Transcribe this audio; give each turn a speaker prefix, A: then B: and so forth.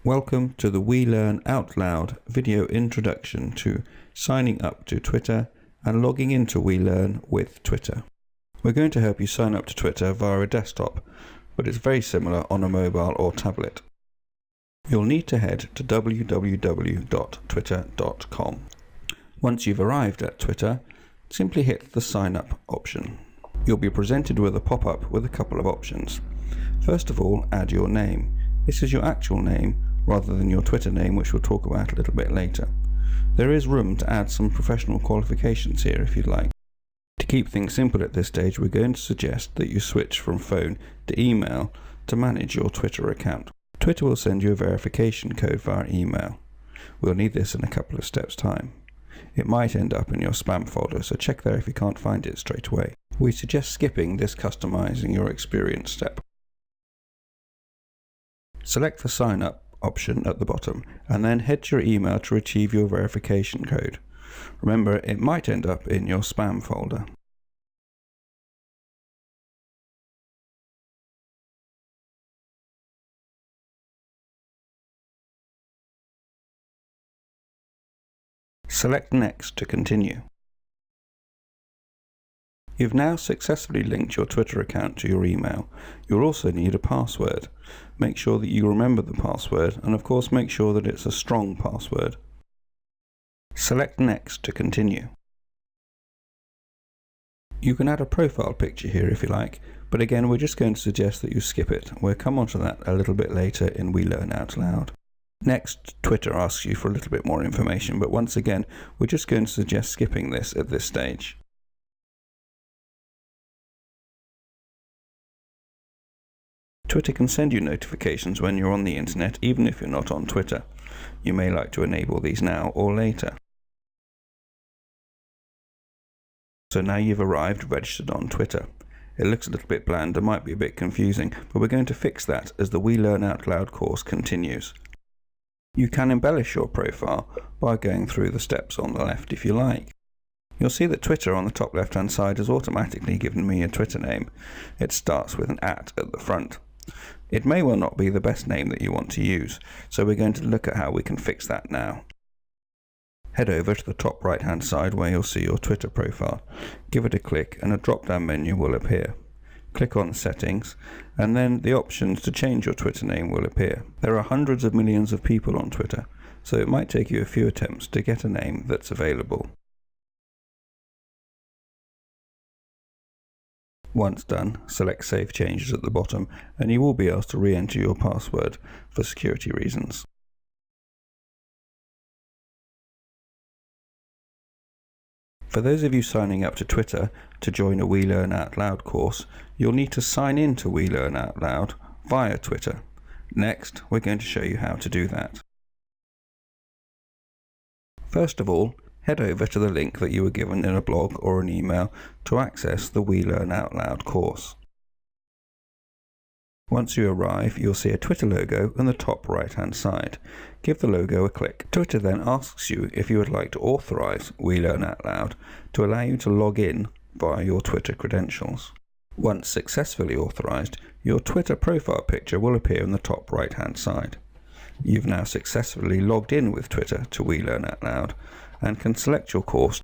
A: Welcome to the WeLearn Out Loud video introduction to signing up to Twitter and logging into WeLearn with Twitter. We're going to help you sign up to Twitter via a desktop, but it's very similar on a mobile or tablet. You'll need to head to www.twitter.com. Once you've arrived at Twitter, simply hit the sign up option. You'll be presented with a pop-up with a couple of options. First of all, add your name. This is your actual name rather than your Twitter name, which we'll talk about a little bit later. There is room to add some professional qualifications here if you'd like. To keep things simple at this stage, we're going to suggest that you switch from phone to email to manage your Twitter account. Twitter will send you a verification code via email. We'll need this in a couple of steps' time. It might end up in your spam folder, so check there if you can't find it straight away. We suggest skipping this customizing your experience step. Select the sign up option at the bottom and then head to your email to retrieve your verification code. Remember, it might end up in your spam folder. Select Next to continue. You've now successfully linked your Twitter account to your email. You'll also need a password. Make sure that you remember the password, and of course make sure that it's a strong password. Select Next to continue. You can add a profile picture here if you like, but again we're just going to suggest that you skip it. We'll come on to that a little bit later in WeLearn Out Loud. Next, Twitter asks you for a little bit more information, but once again we're just going to suggest skipping this at this stage. Twitter can send you notifications when you're on the internet, even if you're not on Twitter. You may like to enable these now or later. So now you've arrived registered on Twitter. It looks a little bit bland and might be a bit confusing, but we're going to fix that as the WeLearn Out Loud course continues. You can embellish your profile by going through the steps on the left if you like. You'll see that Twitter on the top left hand side has automatically given me a Twitter name. It starts with an @ at the front. It may well not be the best name that you want to use, so we're going to look at how we can fix that now. Head over to the top right hand side where you'll see your Twitter profile. Give it a click and a drop down menu will appear. Click on Settings and then the options to change your Twitter name will appear. There are hundreds of millions of people on Twitter, so it might take you a few attempts to get a name that's available. Once done, select Save Changes at the bottom and you will be asked to re-enter your password for security reasons. For those of you signing up to Twitter to join a WeLearn Out Loud course, you'll need to sign in to WeLearn Out Loud via Twitter. Next, we're going to show you how to do that. First of all, head over to the link that you were given in a blog or an email to access the WeLearn Out Loud course. Once you arrive, you'll see a Twitter logo in the top right hand side. Give the logo a click. Twitter then asks you if you would like to authorize WeLearn Out Loud to allow you to log in via your Twitter credentials. Once successfully authorized, your Twitter profile picture will appear in the top right hand side. You've now successfully logged in with Twitter to WeLearn Out Loud and can select your course